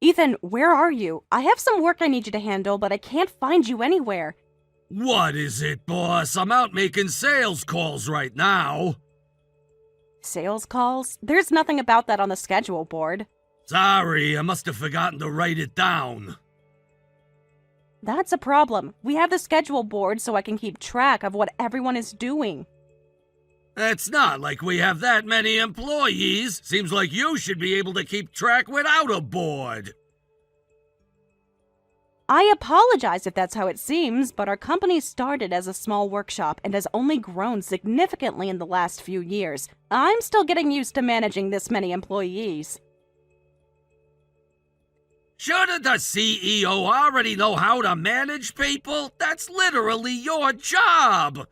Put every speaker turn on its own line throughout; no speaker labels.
Ethan, where are you? I have some work I need you to handle, but I can't find you anywhere.
What is it, boss? I'm out making sales calls right now.
Sales calls? There's nothing about that on the schedule board.
Sorry, I must have forgotten to write it down.
That's a problem. We have the schedule board so I can keep track of what everyone is doing.
It's not like we have that many employees. Seems like you should be able to keep track without a board.
I apologize if that's how it seems, but our company started as a small workshop and has only grown significantly in the last few years. I'm still getting used to managing this many employees.
Shouldn't the CEO already know how to manage people? That's literally your job!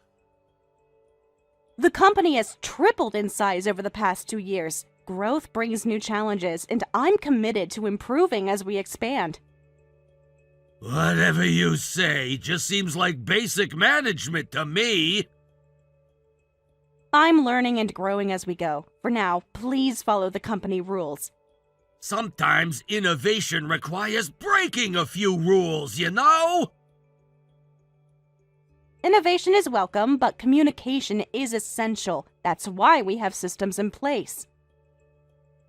The company has tripled in size over the past 2 years. Growth brings new challenges, and I'm committed to improving as we expand.
Whatever you say, just seems like basic management to me.
I'm learning and growing as we go. For now, please follow the company rules.
Sometimes innovation requires breaking a few rules, you know?
Innovation is welcome, but communication is essential. That's why we have systems in place.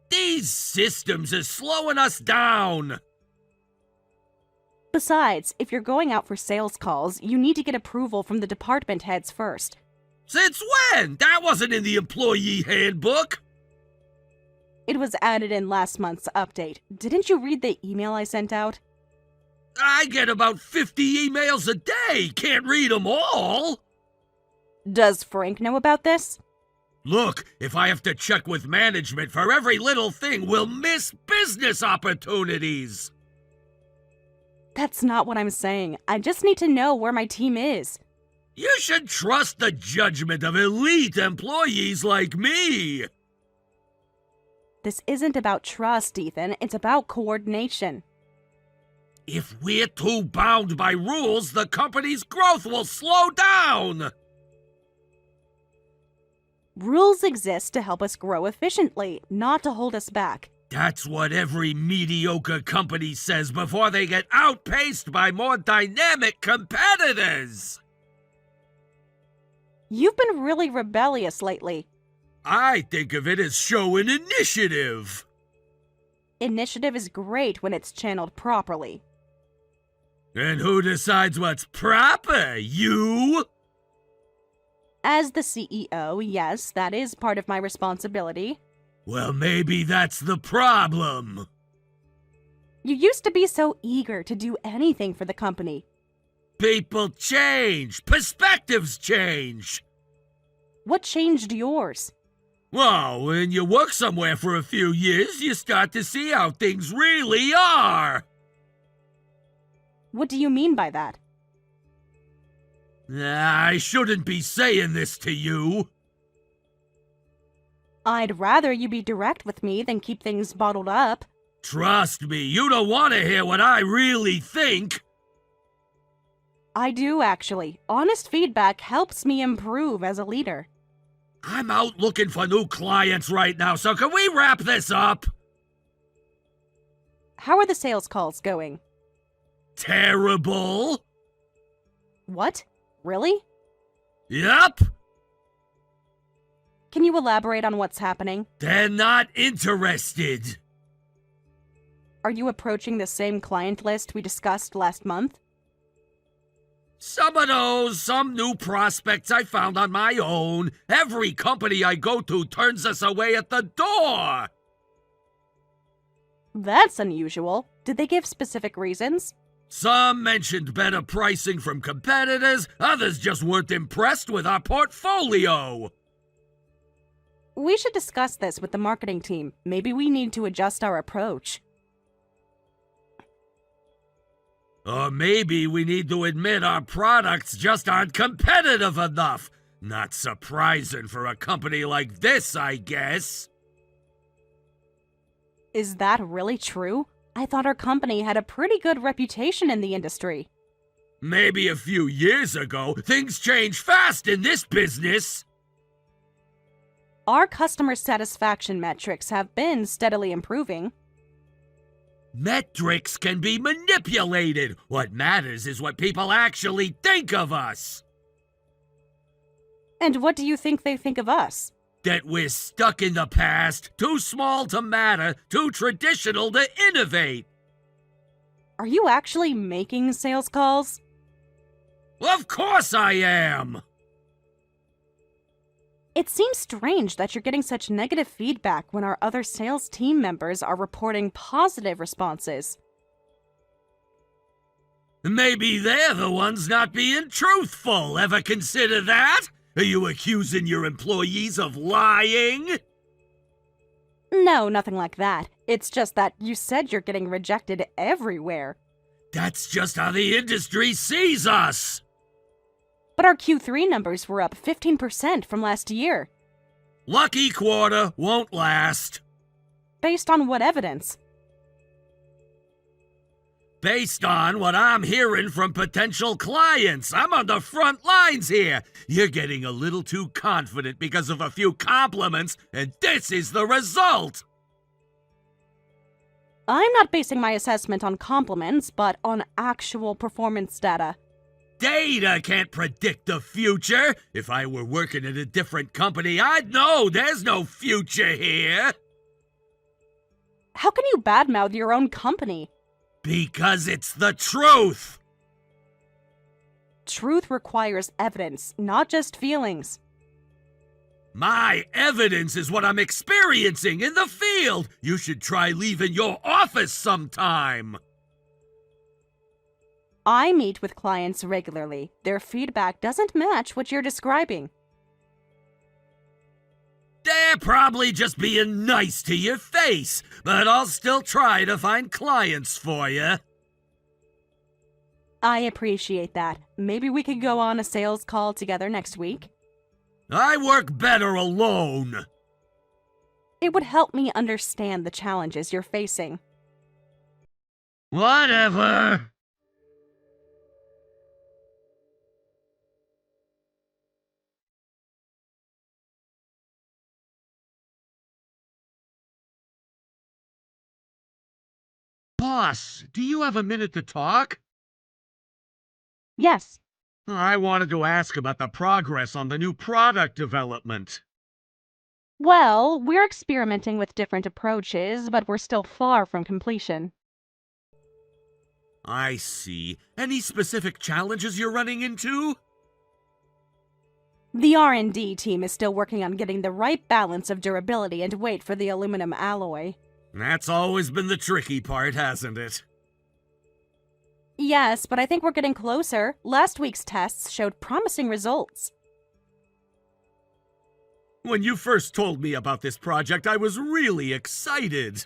These systems are slowing us down.
Besides, if you're going out for sales calls, you need to get approval from the department heads first.
Since when? That wasn't in the employee handbook.
It was added in last month's update. Didn't you read the email I sent out?
I get about 50 emails a day. Can't read them all.
Does Frank know about this?
Look, if I have to check with management for every little thing, we'll miss business opportunities.
That's not what I'm saying. I just need to know where my team is.
You should trust the judgment of elite employees like me.
This isn't about trust, Ethan. It's about coordination.
If we're too bound by rules, the company's growth will slow down.
Rules exist to help us grow efficiently, not to hold us back.
That's what every mediocre company says before they get outpaced by more dynamic competitors.
You've been really rebellious lately.
I think of it as showing initiative.
Initiative is great when it's channeled properly.
And who decides what's proper? You?
As the CEO, yes, that is part of my responsibility.
Well, maybe that's the problem.
You used to be so eager to do anything for the company.
People change. Perspectives change.
What changed yours?
Well, when you work somewhere for a few years, you start to see how things really are.
What do you mean by that?
I shouldn't be saying this to you.
I'd rather you be direct with me than keep things bottled up.
Trust me, you don't want to hear what I really think.
I do, actually. Honest feedback helps me improve as a leader.
I'm out looking for new clients right now, so can we wrap this up?
How are the sales calls going?
Terrible.
What? Really?
Yup.
Can you elaborate on what's happening?
They're not interested.
Are you approaching the same client list we discussed last month?
Some of those, some new prospects I found on my own. Every company I go to turns us away at the door.
That's unusual. Did they give specific reasons?
Some mentioned better pricing from competitors, others just weren't impressed with our portfolio.
We should discuss this with the marketing team. Maybe we need to adjust our approach.
Or maybe we need to admit our products just aren't competitive enough. Not surprising for a company like this, I guess.
Is that really true? I thought our company had a pretty good reputation in the industry.
Maybe a few years ago, things change fast in this business.
Our customer satisfaction metrics have been steadily improving.
Metrics can be manipulated. What matters is what people actually think of us.
And what do you think they think of us?
That we're stuck in the past, too small to matter, too traditional to innovate.
Are you actually making sales calls?
Of course I am!
It seems strange that you're getting such negative feedback when our other sales team members are reporting positive responses.
Maybe they're the ones not being truthful. Ever consider that? Are you accusing your employees of lying?
No, nothing like that. It's just that you said you're getting rejected everywhere.
That's just how the industry sees us.
But our Q3 numbers were up 15% from last year.
Lucky quarter won't last.
Based on what evidence?
Based on what I'm hearing from potential clients. I'm on the front lines here. You're getting a little too confident because of a few compliments, and this is the result.
I'm not basing my assessment on compliments, but on actual performance data.
Data can't predict the future. If I were working at a different company, I'd know there's no future here.
How can you badmouth your own company?
Because it's the truth.
Truth requires evidence, not just feelings.
My evidence is what I'm experiencing in the field. You should try leaving your office sometime.
I meet with clients regularly. Their feedback doesn't match what you're describing.
They're probably just being nice to your face, but I'll still try to find clients for you.
I appreciate that. Maybe we could go on a sales call together next week?
I work better alone.
It would help me understand the challenges you're facing.
Whatever. Boss, do you have a minute to talk?
Yes.
I wanted to ask about the progress on the new product development.
Well, we're experimenting with different approaches, but we're still far from completion.
I see. Any specific challenges you're running into?
The R&D team is still working on getting the right balance of durability and weight for the aluminum alloy.
That's always been the tricky part, hasn't it?
Yes, but I think we're getting closer. Last week's tests showed promising results.
When you first told me about this project, I was really excited.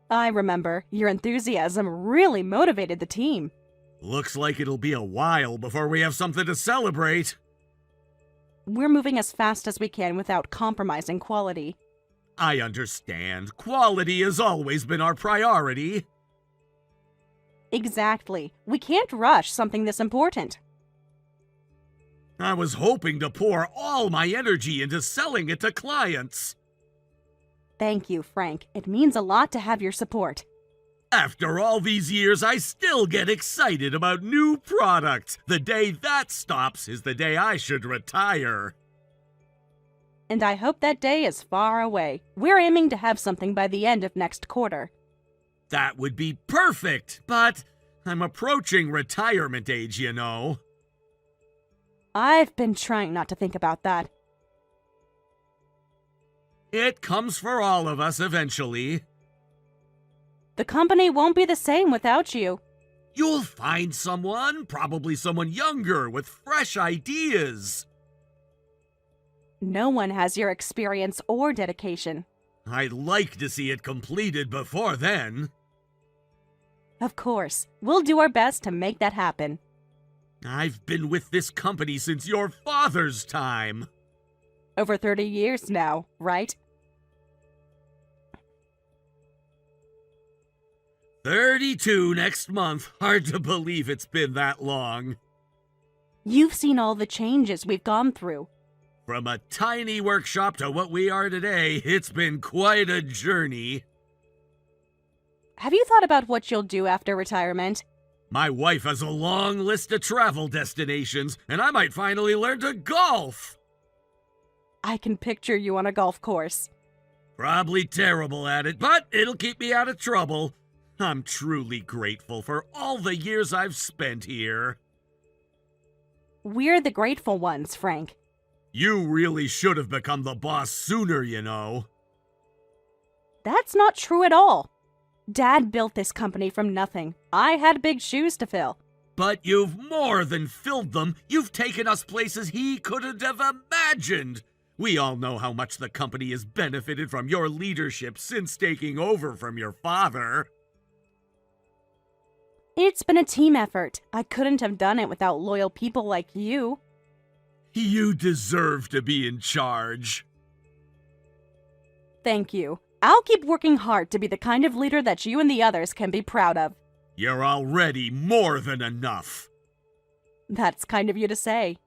I remember. Your enthusiasm really motivated the team.
Looks like it'll be a while before we have something to celebrate.
We're moving as fast as we can without compromising quality.
I understand. Quality has always been our priority.
Exactly. We can't rush something this important.
I was hoping to pour all my energy into selling it to clients.
Thank you, Frank. It means a lot to have your support.
After all these years, I still get excited about new products. The day that stops is the day I should retire.
And I hope that day is far away. We're aiming to have something by the end of next quarter.
That would be perfect, but I'm approaching retirement age, you know.
I've been trying not to think about that.
It comes for all of us eventually.
The company won't be the same without you.
You'll find someone, probably someone younger with fresh ideas.
No one has your experience or dedication.
I'd like to see it completed before then.
Of course, we'll do our best to make that happen.
I've been with this company since your father's time.
Over 30 years now, right?
32 next month. Hard to believe it's been that long.
You've seen all the changes we've gone through.
From a tiny workshop to what we are today, it's been quite a journey.
have you thought about what you'll do after retirement?
My wife has a long list of travel destinations, and I might finally learn to golf.
I can picture you on a golf course.
Probably terrible at it, but it'll keep me out of trouble. I'm truly grateful for all the years I've spent here.
We're the grateful ones, Frank.
You really should have become the boss sooner, you know.
That's not true at all. Dad built this company from nothing. I had big shoes to fill.
But you've more than filled them. You've taken us places he couldn't have imagined. We all know how much the company has benefited from your leadership since taking over from your father.
It's been a team effort. I couldn't have done it without loyal people like you.
You deserve to be in charge.
Thank you. I'll keep working hard to be the kind of leader that you and the others can be proud of.
You're already more than enough.
That's kind of you to say.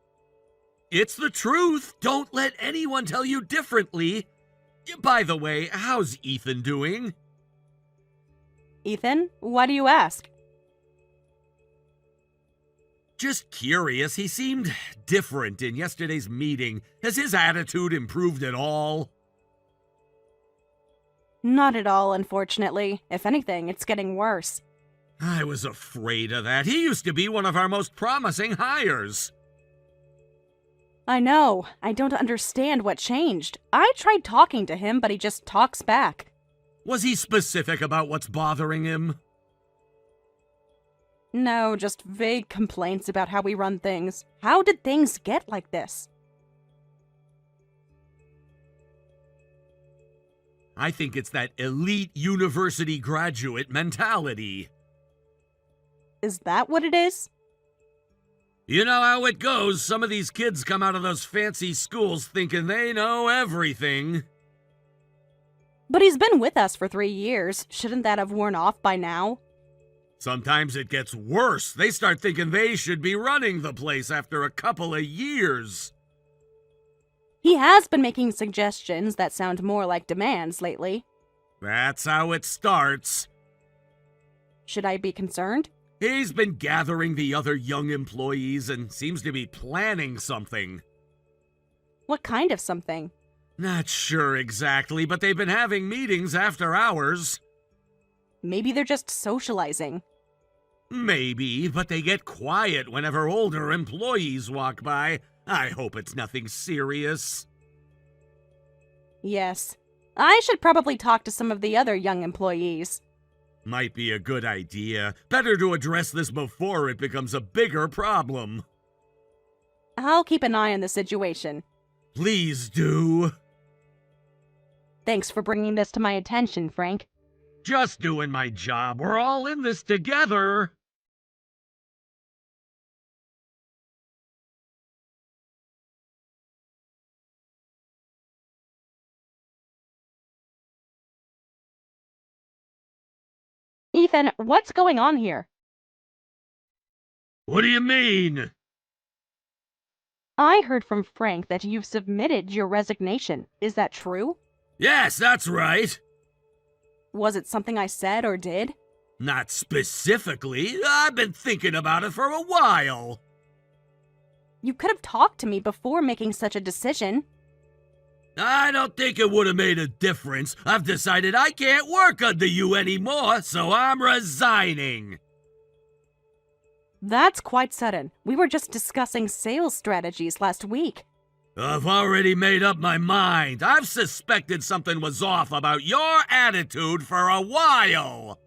It's the truth. Don't let anyone tell you differently. By the way, how's Ethan doing?
Ethan, why do you ask?
Just curious, he seemed different in yesterday's meeting. Has his attitude improved at all?
Not at all, unfortunately. If anything, it's getting worse.
I was afraid of that. He used to be one of our most promising hires.
I know. I don't understand what changed. I tried talking to him, but he just talks back.
Was he specific about what's bothering him?
No, just vague complaints about how we run things. How did things get like this?
I think it's that elite university graduate mentality.
Is that what it is?
You know how it goes. Some of these kids come out of those fancy schools thinking they know everything.
But he's been with us for 3 years. Shouldn't that have worn off by now?
Sometimes it gets worse. They start thinking they should be running the place after a couple of years.
He has been making suggestions that sound more like demands lately.
That's how it starts.
Should I be concerned?
He's been gathering the other young employees and seems to be planning something.
What kind of something?
Not sure exactly, but they've been having meetings after hours.
Maybe they're just socializing.
Maybe, but they get quiet whenever older employees walk by. I hope it's nothing serious.
Yes. I should probably talk to some of the other young employees.
Might be a good idea. Better to address this before it becomes a bigger problem.
I'll keep an eye on the situation.
Please do.
Thanks for bringing this to my attention, Frank.
Just doing my job. We're all in this together.
Ethan, what's going on here?
What do you mean?
I heard from Frank that you've submitted your resignation. Is that true?
Yes, that's right.
Was it something I said or did?
Not specifically. I've been thinking about it for a while.
You could have talked to me before making such a decision.
I don't think it would have made a difference. I've decided I can't work under you anymore, so I'm resigning.
That's quite sudden. We were just discussing sales strategies last week.
I've already made up my mind. I've suspected something was off about your attitude for a while.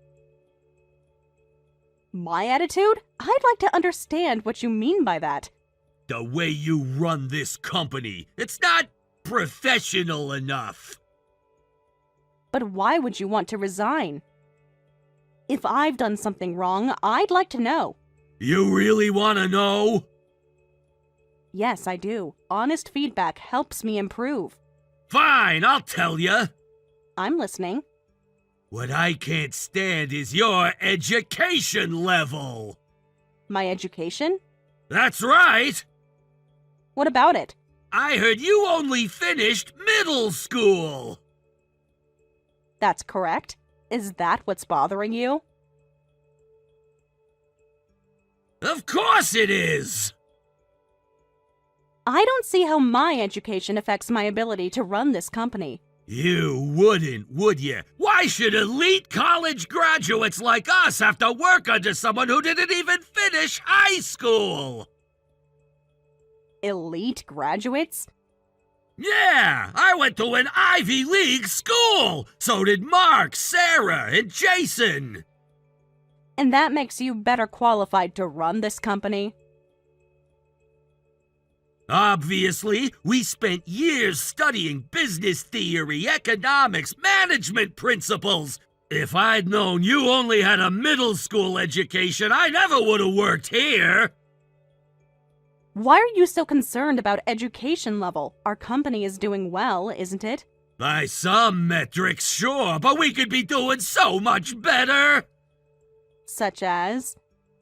My attitude? I'd like to understand what you mean by that.
The way you run this company, it's not professional enough.
But why would you want to resign? If I've done something wrong, I'd like to know.
You really want to know?
Yes, I do. Honest feedback helps me improve.
Fine, I'll tell you.
I'm listening.
What I can't stand is your education level.
My education?
That's right.
What about it?
I heard you only finished middle school.
That's correct. Is that what's bothering you?
Of course it is!
I don't see how my education affects my ability to run this company.
You wouldn't, would you? Why should elite college graduates like us have to work under someone who didn't even finish high school?
Elite graduates?
Yeah, I went to an Ivy League school! So did Mark, Sarah, and Jason!
And that makes you better qualified to run this company?
Obviously, we spent years studying business theory, economics, management principles. If I'd known you only had a middle school education, I never would have worked here.
Why are you so concerned about education level? Our company is doing well, isn't it?
By some metrics, sure, but we could be doing so much better.
Such as?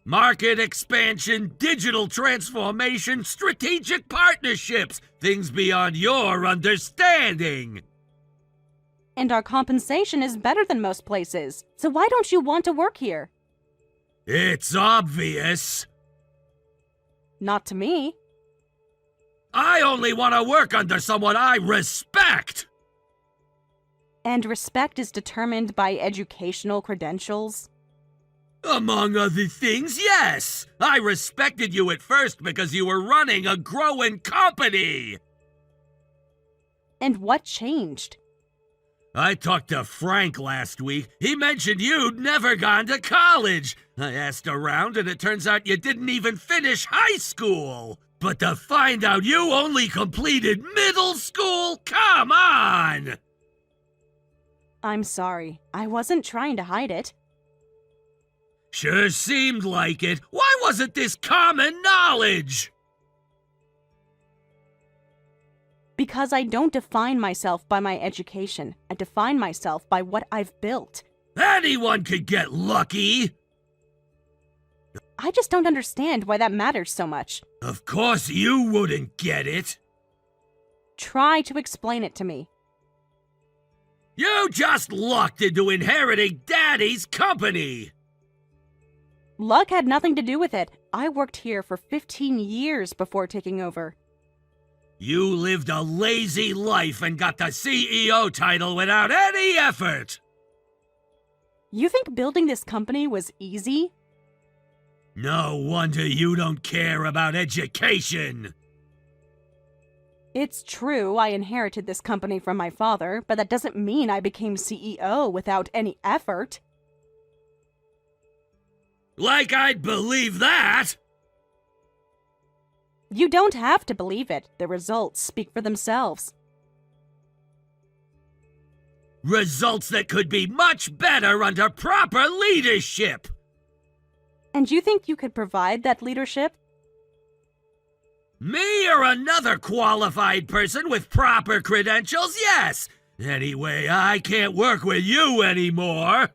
Market expansion, digital transformation, strategic partnerships, things beyond your understanding.
And our compensation is better than most places, so why don't you want to work here?
It's obvious.
Not to me.
I only want to work under someone I respect.
And respect is determined by educational credentials?
Among other things, yes. I respected you at first because you were running a growing company.
And what changed?
I talked to Frank last week. He mentioned you'd never gone to college. I asked around and it turns out you didn't even finish high school. But to find out you only completed middle school? Come on!
I'm sorry. I wasn't trying to hide it.
Sure seemed like it. Why wasn't this common knowledge?
Because I don't define myself by my education. I define myself by what I've built.
Anyone could get lucky.
I just don't understand why that matters so much.
Of course you wouldn't get it.
Try to explain it to me.
You just lucked into inheriting Daddy's company.
Luck had nothing to do with it. I worked here for 15 years before taking over.
You lived a lazy life and got the CEO title without any effort.
You think building this company was easy?
No wonder you don't care about education.
It's true I inherited this company from my father, but that doesn't mean I became CEO without any effort.
Like I'd believe that!
You don't have to believe it. The results speak for themselves.
Results that could be much better under proper leadership!
And you think you could provide that leadership?
Me or another qualified person with proper credentials? Yes! Anyway, I can't work with you anymore!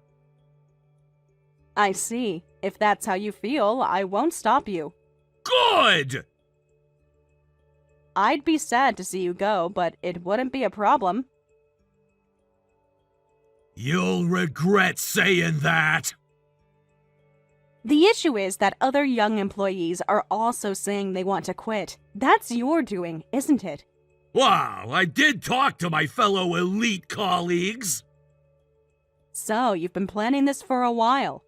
I see. If that's how you feel, I won't stop you.
Good!
I'd be sad to see you go, but it wouldn't be a problem.
You'll regret saying that.
The issue is that other young employees are also saying they want to quit. That's your doing, isn't it?
Wow, I did talk to my fellow elite colleagues.
So, you've been planning this for a while.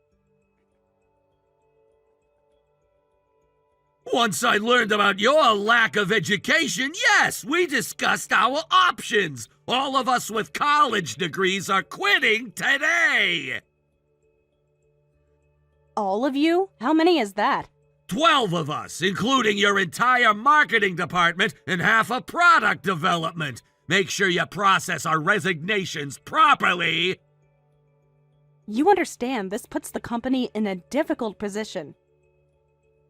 Once I learned about your lack of education, yes, we discussed our options. All of us with college degrees are quitting today.
All of you? How many is that?
12 of us, including your entire marketing department and half of product development. Make sure you process our resignations properly.
You understand this puts the company in a difficult position.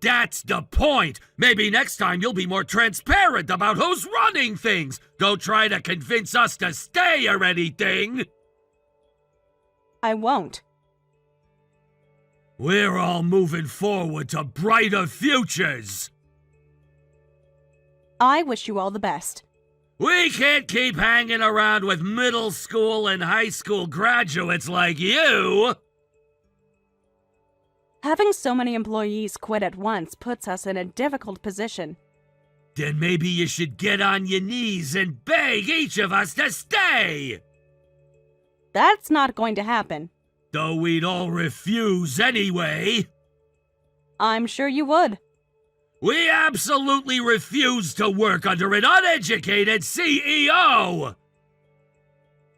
That's the point. Maybe next time you'll be more transparent about who's running things. Don't try to convince us to stay or anything.
I won't.
We're all moving forward to brighter futures.
I wish you all the best.
We can't keep hanging around with middle school and high school graduates like you!
Having so many employees quit at once puts us in a difficult position.
Then maybe you should get on your knees and beg each of us to stay!
That's not going to happen.
Though we'd all refuse anyway.
I'm sure you would.
We absolutely refuse to work under an uneducated CEO!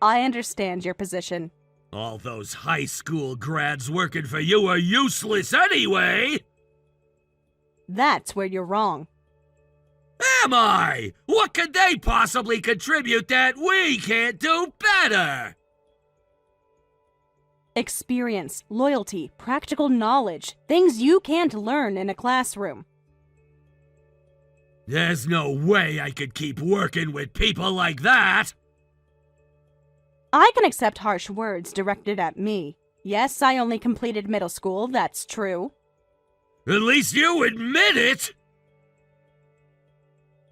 I understand your position.
All those high school grads working for you are useless anyway!
That's where you're wrong.
Am I? What could they possibly contribute that we can't do better?
Experience, loyalty, practical knowledge, things you can't learn in a classroom.
There's no way I could keep working with people like that!
I can accept harsh words directed at me. Yes, I only completed middle school, that's true.
At least you admit it!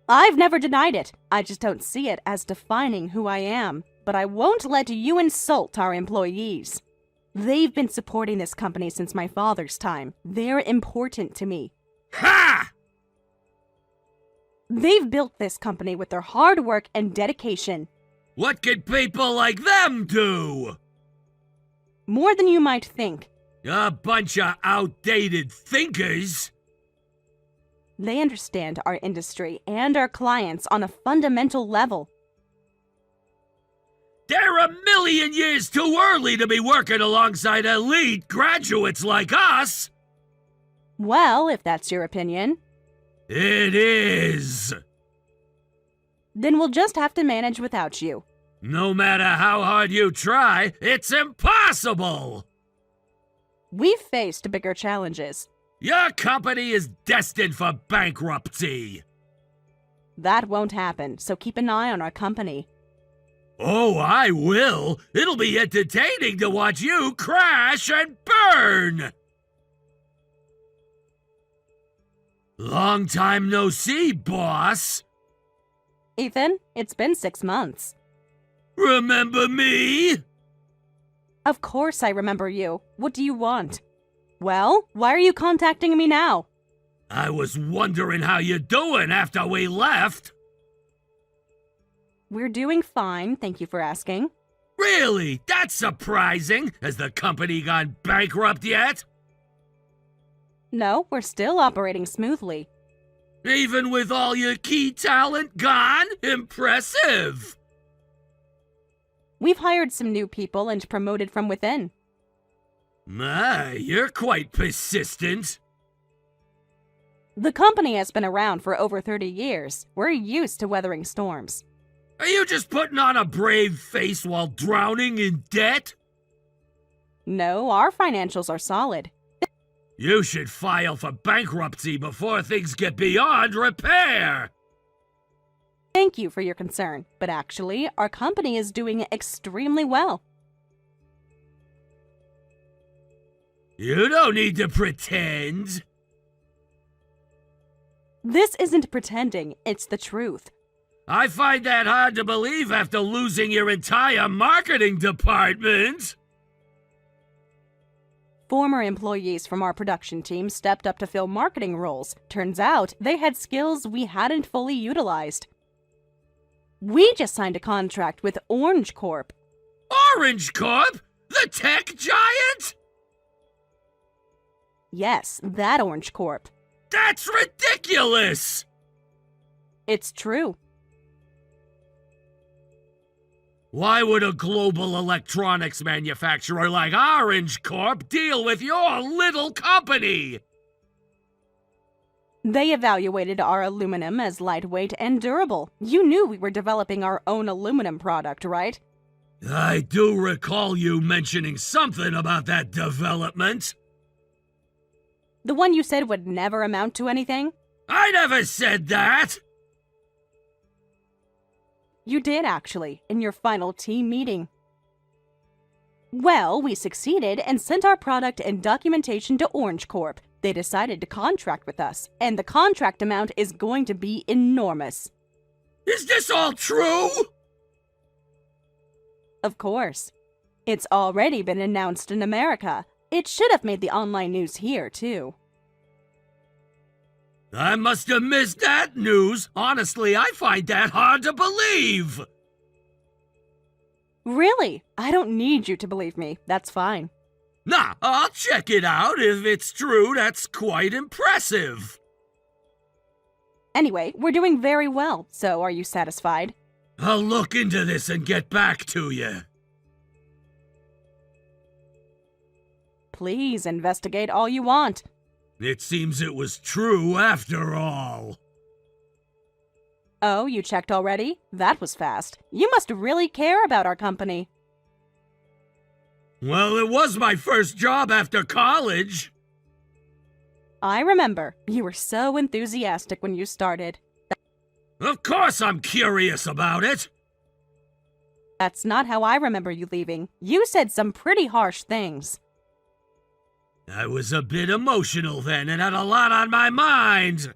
I've never denied it. I just don't see it as defining who I am. But I won't let you insult our employees. They've been supporting this company since my father's time. They're important to me.
Ha!
They've built this company with their hard work and dedication.
What could people like them do?
More than you might think.
A bunch of outdated thinkers.
They understand our industry and our clients on a fundamental level.
They're a million years too early to be working alongside elite graduates like us!
Well, if that's your opinion.
It is!
Then we'll just have to manage without you.
No matter how hard you try, it's impossible!
We've faced bigger challenges.
Your company is destined for bankruptcy!
That won't happen, so keep an eye on our company.
Oh, I will! It'll be entertaining to watch you crash and burn! Long time no see, boss!
Ethan, it's been 6 months.
Remember me?
Of course I remember you. What do you want? Well, why are you contacting me now?
I was wondering how you're doing after we left.
We're doing fine, thank you for asking.
Really? That's surprising. Has the company gone bankrupt yet?
No, we're still operating smoothly.
Even with all your key talent gone? Impressive!
We've hired some new people and promoted from within.
My, you're quite persistent.
The company has been around for over 30 years. We're used to weathering storms.
Are you just putting on a brave face while drowning in debt?
No, our financials are solid.
You should file for bankruptcy before things get beyond repair!
Thank you for your concern, but actually, our company is doing extremely well.
You don't need to pretend.
This isn't pretending, it's the truth.
I find that hard to believe after losing your entire marketing department.
Former employees from our production team stepped up to fill marketing roles. Turns out, they had skills we hadn't fully utilized. We just signed a contract with Orange Corp.
Orange Corp? The tech giant?
Yes, that Orange Corp.
That's ridiculous!
It's true.
Why would a global electronics manufacturer like Orange Corp deal with your little company?
They evaluated our aluminum as lightweight and durable. You knew we were developing our own aluminum product, right?
I do recall you mentioning something about that development.
The one you said would never amount to anything?
I never said that!
You did, actually, in your final team meeting. Well, we succeeded and sent our product and documentation to Orange Corp. They decided to contract with us, and the contract amount is going to be enormous.
Is this all true?
Of course. It's already been announced in America. It should have made the online news here, too.
I must have missed that news. Honestly, I find that hard to believe.
Really? I don't need you to believe me. That's fine.
Nah, I'll check it out. If it's true, that's quite impressive.
Anyway, we're doing very well, so are you satisfied?
I'll look into this and get back to you.
Please investigate all you want.
It seems it was true after all.
Oh, you checked already? That was fast. You must really care about our company.
Well, it was my first job after college.
I remember. You were so enthusiastic when you started.
Of course I'm curious about it.
That's not how I remember you leaving. You said some pretty harsh things.
I was a bit emotional then and had a lot on my mind.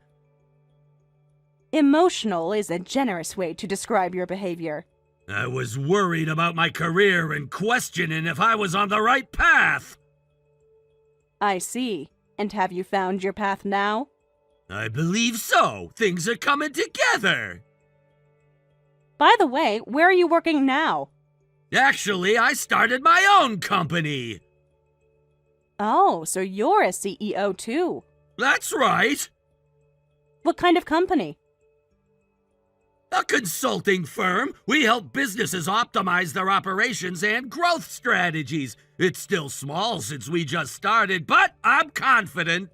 Emotional is a generous way to describe your behavior.
I was worried about my career and questioning if I was on the right path.
I see. And have you found your path now?
I believe so. Things are coming together.
By the way, where are you working now?
Actually, I started my own company.
Oh, so you're a CEO too.
That's right.
What kind of company?
A consulting firm. We help businesses optimize their operations and growth strategies. It's still small since we just started, but I'm confident.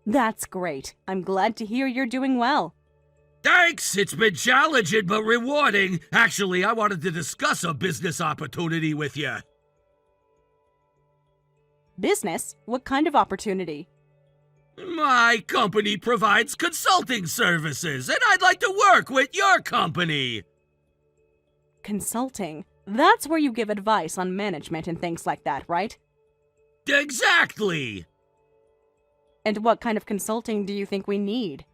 That's great. I'm glad to hear you're doing well.
Thanks! It's been challenging but rewarding. Actually, I wanted to discuss a business opportunity with you.
Business? What kind of opportunity?
My company provides consulting services, and I'd like to work with your company.
Consulting? That's where you give advice on management and things like that, right?
Exactly!
And what kind of consulting do you think we need?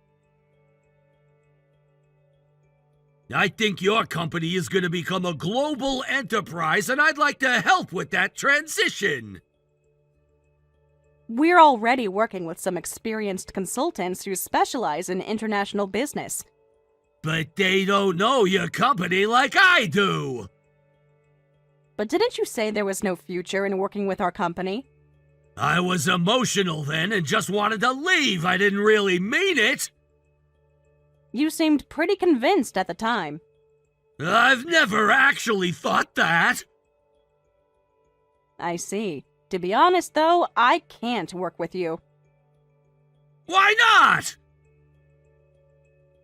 I think your company is going to become a global enterprise, and I'd like to help with that transition.
We're already working with some experienced consultants who specialize in international business.
But they don't know your company like I do.
But didn't you say there was no future in working with our company?
I was emotional then and just wanted to leave. I didn't really mean it.
You seemed pretty convinced at the time.
I've never actually thought that.
I see. To be honest, though, I can't work with you.
Why not?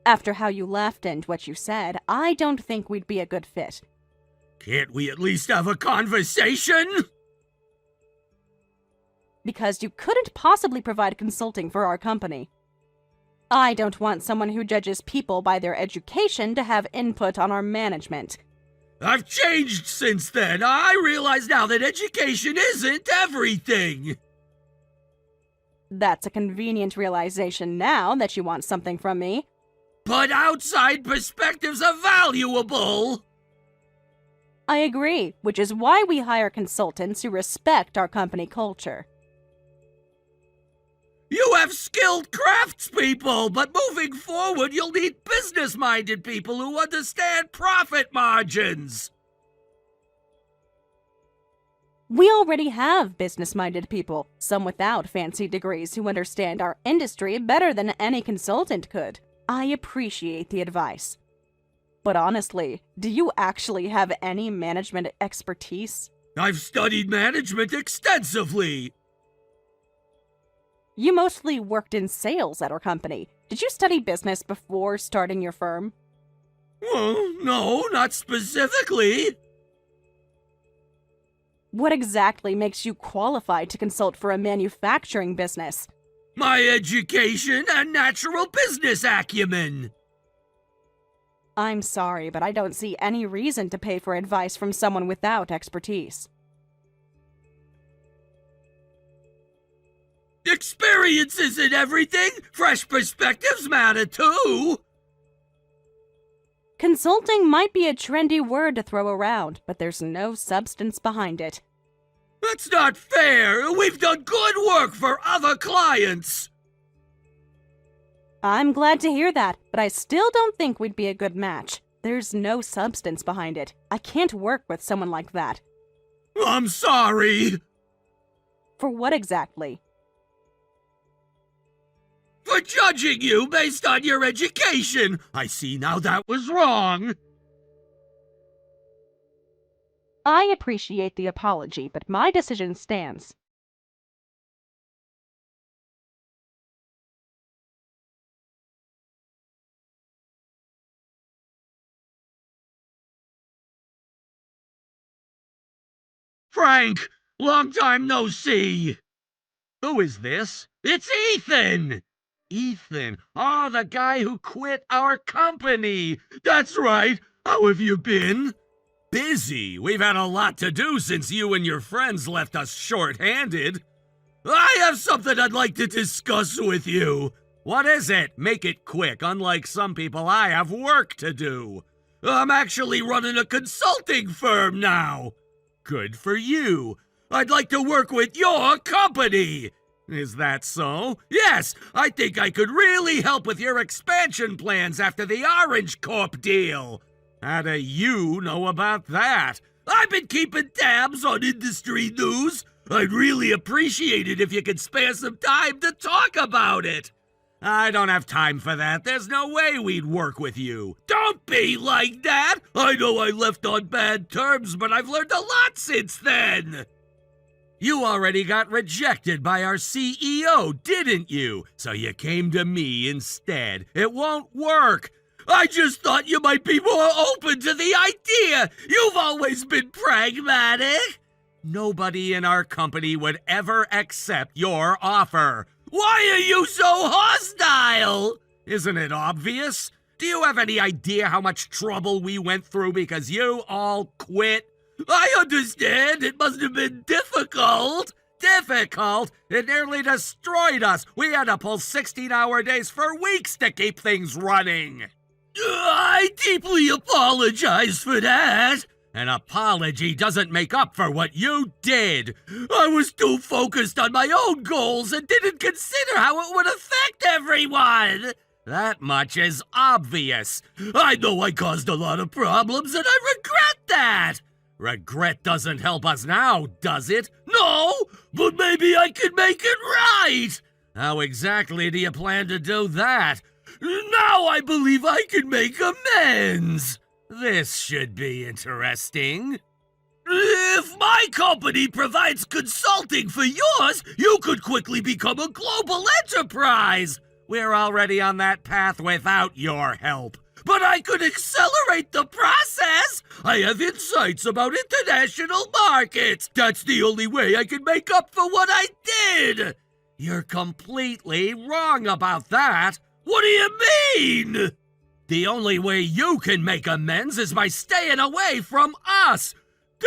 After how you left and what you said, I don't think we'd be a good fit.
Can't we at least have a conversation?
Because you couldn't possibly provide consulting for our company. I don't want someone who judges people by their education to have input on our management.
I've changed since then. I realize now that education isn't everything.
That's a convenient realization now that you want something from me.
But outside perspectives are valuable.
I agree, which is why we hire consultants who respect our company culture.
You have skilled craftspeople, but moving forward, you'll need business-minded people who understand profit margins.
We already have business-minded people, some without fancy degrees who understand our industry better than any consultant could. I appreciate the advice. But honestly, do you actually have any management expertise?
I've studied management extensively.
You mostly worked in sales at our company. Did you study business before starting your firm?
Well, no, not specifically.
What exactly makes you qualified to consult for a manufacturing business?
My education and natural business acumen.
I'm sorry, but I don't see any reason to pay for advice from someone without expertise.
Experience isn't everything. Fresh perspectives matter too.
Consulting might be a trendy word to throw around, but there's no substance behind it.
That's not fair! We've done good work for other clients!
I'm glad to hear that, but I still don't think we'd be a good match. There's no substance behind it. I can't work with someone like that.
I'm sorry!
For what exactly?
For judging you based on your education! I see now that was wrong!
I appreciate the apology, but my decision stands.
Frank! Long time no see! Who is this? It's Ethan! Ethan, oh, the guy who quit our company! That's right! How have you been? Busy. We've had a lot to do since you and your friends left us short-handed. I have something I'd like to discuss with you. What is it? Make it quick. Unlike some people, I have work to do. I'm actually running a consulting firm now. Good for you. I'd like to work with your company. Is that so? Yes, I think I could really help with your expansion plans after the Orange Corp deal. How do you know about that? I've been keeping tabs on industry news. I'd really appreciate it if you could spare some time to talk about it. I don't have time for that. There's no way we'd work with you. Don't be like that. I know I left on bad terms, but I've learned a lot since then. You already got rejected by our CEO, didn't you? So you came to me instead. It won't work. I just thought you might be more open to the idea. You've always been pragmatic. Nobody in our company would ever accept your offer. Why are you so hostile? Isn't it obvious? Do you have any idea how much trouble we went through because you all quit? I understand it must have been difficult. Difficult? It nearly destroyed us. We had to pull 16-hour days for weeks to keep things running. I deeply apologize for that. An apology doesn't make up for what you did. I was too focused on my own goals and didn't consider how it would affect everyone. That much is obvious. I know I caused a lot of problems and I regret that. Regret doesn't help us now, does it? No, but maybe I can make it right. How exactly do you plan to do that? Now I believe I can make amends. This should be interesting. If my company provides consulting for yours, you could quickly become a global enterprise. We're already on that path without your help. But I could accelerate the process. I have insights about international markets. That's the only way I can make up for what I did. You're completely wrong about that. What do you mean? The only way you can make amends is by staying away from us.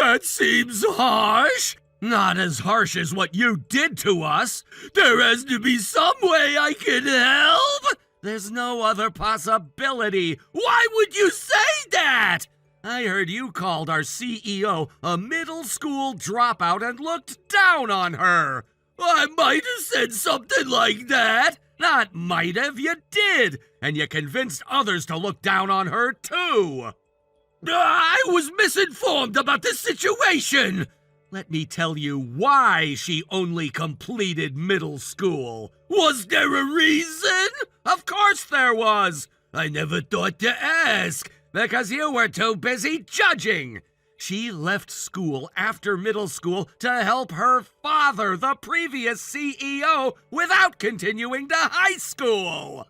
That seems harsh. Not as harsh as what you did to us. There has to be some way I can help. There's no other possibility. Why would you say that? I heard you called our CEO a middle school dropout and looked down on her. I might have said something like that. Not might have, you did. And you convinced others to look down on her too. I was misinformed about this situation. Let me tell you why she only completed middle school. Was there a reason? Of course there was. I never thought to ask, because you were too busy judging. She left school after middle school to help her father, the previous CEO, without continuing to high school.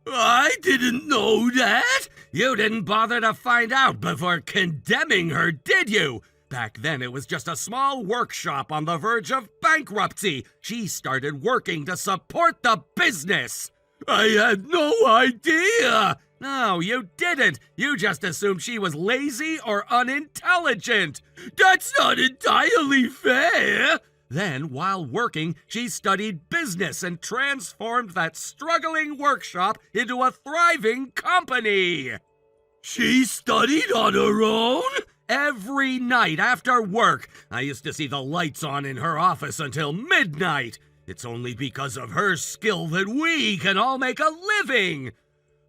I didn't know that. You didn't bother to find out before condemning her, did you? Back then, it was just a small workshop on the verge of bankruptcy. She started working to support the business. I had no idea. No, you didn't. You just assumed she was lazy or unintelligent. That's not entirely fair. Then, while working, she studied business and transformed that struggling workshop into a thriving company. She studied on her own? Every night after work, I used to see the lights on in her office until midnight. It's only because of her skill that we can all make a living.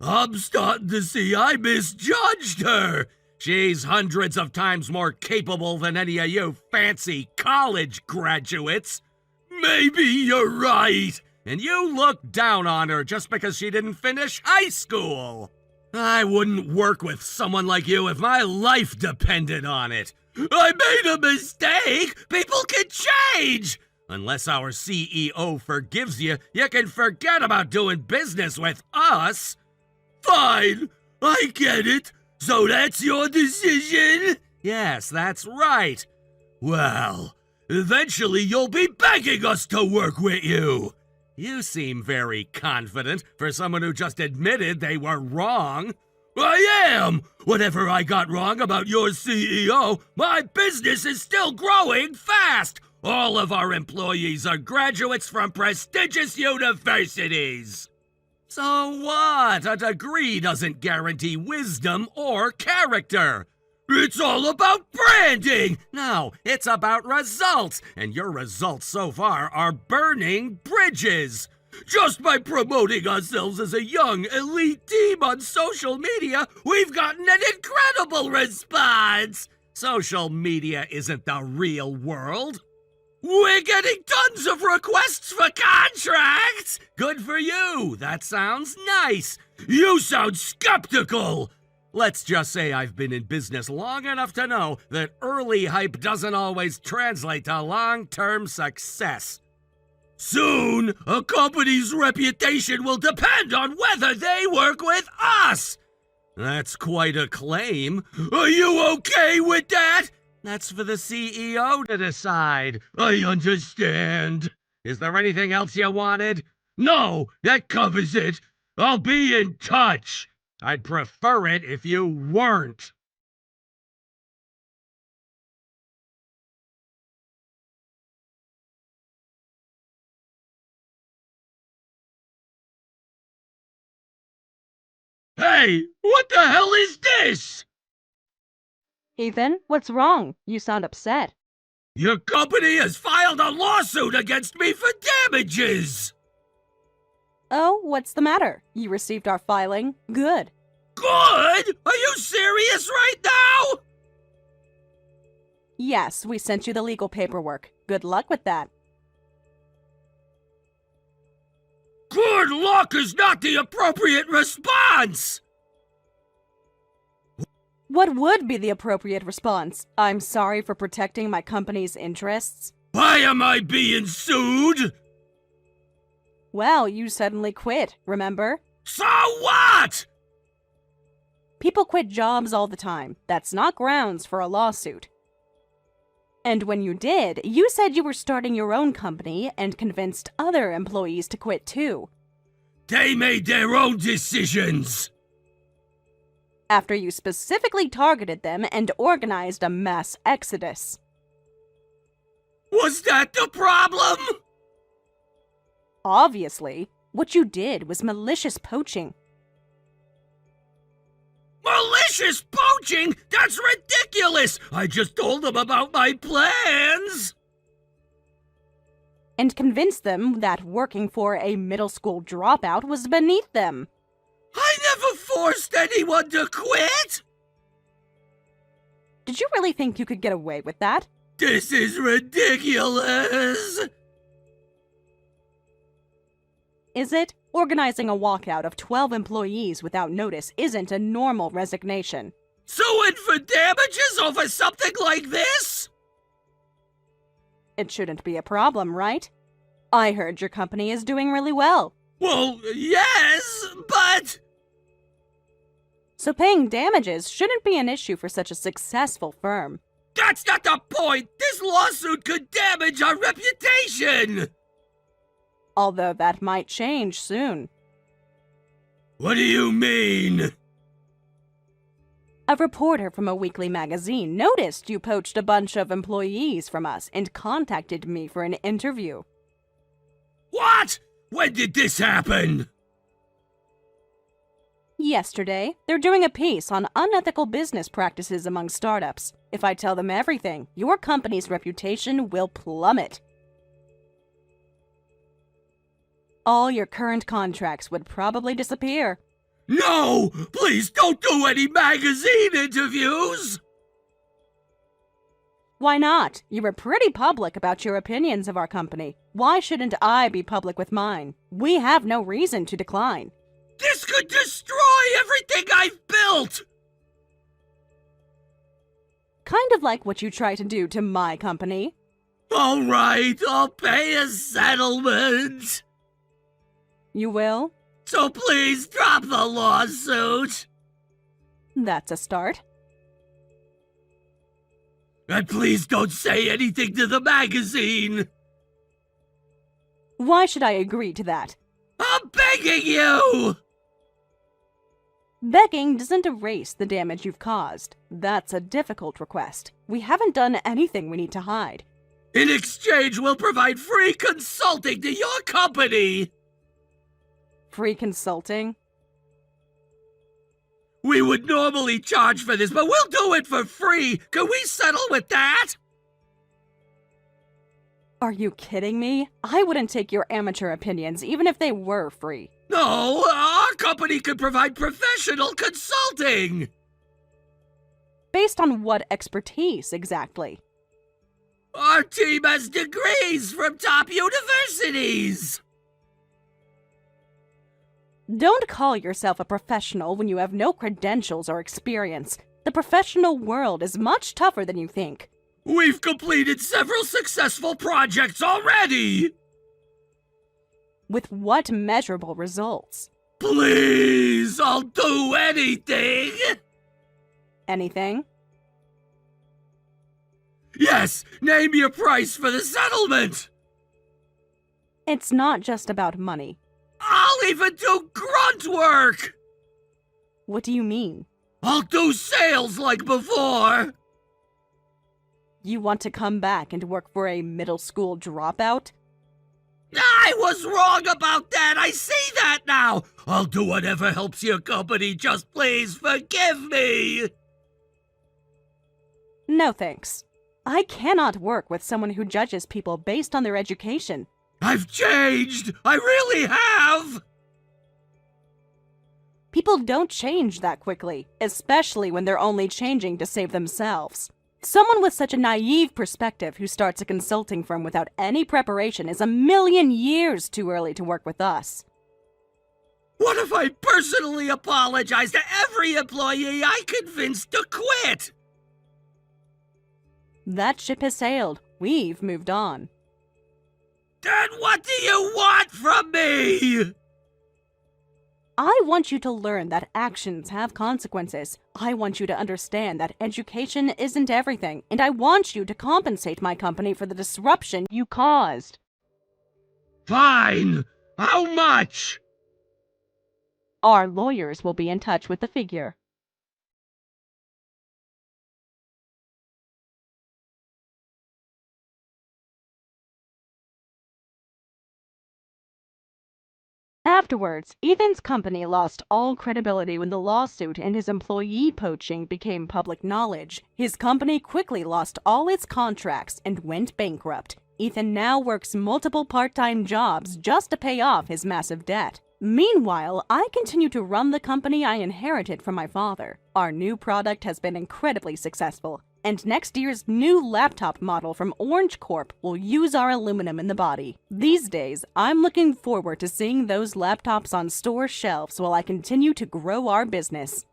I'm starting to see I misjudged her. She's hundreds of times more capable than any of you fancy college graduates. Maybe you're right, and you look down on her just because she didn't finish high school. I wouldn't work with someone like you if my life depended on it. I made a mistake. People can change. Unless our CEO forgives you, you can forget about doing business with us. Fine, I get it. So that's your decision? Yes, that's right. Well, eventually you'll be begging us to work with you. You seem very confident for someone who just admitted they were wrong. I am! Whatever I got wrong about your CEO, my business is still growing fast. All of our employees are graduates from prestigious universities. So what? A degree doesn't guarantee wisdom or character. It's all about branding! No, it's about results, and your results so far are burning bridges. Just by promoting ourselves as a young, elite team on social media, we've gotten an incredible response! Social media isn't the real world. We're getting tons of requests for contracts! Good for you! That sounds nice! You sound skeptical! Let's just say I've been in business long enough to know that early hype doesn't always translate to long-term success. Soon, a company's reputation will depend on whether they work with us! That's quite a claim. Are you okay with that? That's for the CEO to decide. I understand. Is there anything else you wanted? No, that covers it. I'll be in touch. I'd prefer it if you weren't. Hey, what the hell is this?
Ethan, what's wrong? You sound upset.
Your company has filed a lawsuit against me for damages!
Oh, what's the matter? You received our filing? Good.
Good? Are you serious right now?
Yes, we sent you the legal paperwork. Good luck with that.
Good luck is not the appropriate response!
What would be the appropriate response? I'm sorry for protecting my company's interests.
Why am I being sued?
Well, you suddenly quit, remember?
So what?
People quit jobs all the time. That's not grounds for a lawsuit. And when you did, you said you were starting your own company and convinced other employees to quit too.
They made their own decisions.
After you specifically targeted them and organized a mass exodus.
Was that the problem?
Obviously, what you did was malicious poaching.
Malicious poaching? That's ridiculous! I just told them about my plans!
And convinced them that working for a middle school dropout was beneath them.
I never forced anyone to quit!
Did you really think you could get away with that?
This is ridiculous!
Is it? Organizing a walkout of 12 employees without notice isn't a normal resignation.
Suing for damages over something like this?
It shouldn't be a problem, right? I heard your company is doing really well.
Well, yes, but...
So paying damages shouldn't be an issue for such a successful firm.
That's not the point! This lawsuit could damage our reputation!
Although that might change soon.
What do you mean?
A reporter from a weekly magazine noticed you poached a bunch of employees from us and contacted me for an interview.
What? When did this happen?
Yesterday, they're doing a piece on unethical business practices among startups. If I tell them everything, your company's reputation will plummet. All your current contracts would probably disappear.
No! Please don't do any magazine interviews!
Why not? You were pretty public about your opinions of our company. Why shouldn't I be public with mine? We have no reason to decline.
This could destroy everything I've built!
Kind of like what you try to do to my company.
All right, I'll pay a settlement.
You will?
So please drop the lawsuit.
That's a start.
And please don't say anything to the magazine.
Why should I agree to that?
I'm begging you!
Begging doesn't erase the damage you've caused. That's a difficult request. We haven't done anything we need to hide.
In exchange, we'll provide free consulting to your company.
Free consulting?
We would normally charge for this, but we'll do it for free. Can we settle with that?
Are you kidding me? I wouldn't take your amateur opinions, even if they were free.
No, our company could provide professional consulting.
Based on what expertise, exactly?
Our team has degrees from top universities.
Don't call yourself a professional when you have no credentials or experience. The professional world is much tougher than you think.
We've completed several successful projects already.
With what measurable results?
Please, I'll do anything.
Anything?
Yes, name your price for the settlement.
It's not just about money.
I'll even do grunt work.
What do you mean?
I'll do sales like before.
You want to come back and work for a middle school dropout?
I was wrong about that. I see that now. I'll do whatever helps your company. Just please forgive me.
No thanks. I cannot work with someone who judges people based on their education.
I've changed. I really have.
People don't change that quickly, especially when they're only changing to save themselves. Someone with such a naive perspective who starts a consulting firm without any preparation is a million years too early to work with us.
What if I personally apologize to every employee I convinced to quit?
That ship has sailed. We've moved on.
Then what do you want from me?
I want you to learn that actions have consequences. I want you to understand that education isn't everything, and I want you to compensate my company for the disruption you caused.
Fine. How much?
Our lawyers will be in touch with the figure. Afterwards, Ethan's company lost all credibility when the lawsuit and his employee poaching became public knowledge. His company quickly lost all its contracts and went bankrupt. Ethan now works multiple part-time jobs just to pay off his massive debt. Meanwhile, I continue to run the company I inherited from my father. Our new product has been incredibly successful, and next year's new laptop model from Orange Corp will use our aluminum in the body. These days, I'm looking forward to seeing those laptops on store shelves while I continue to grow our business.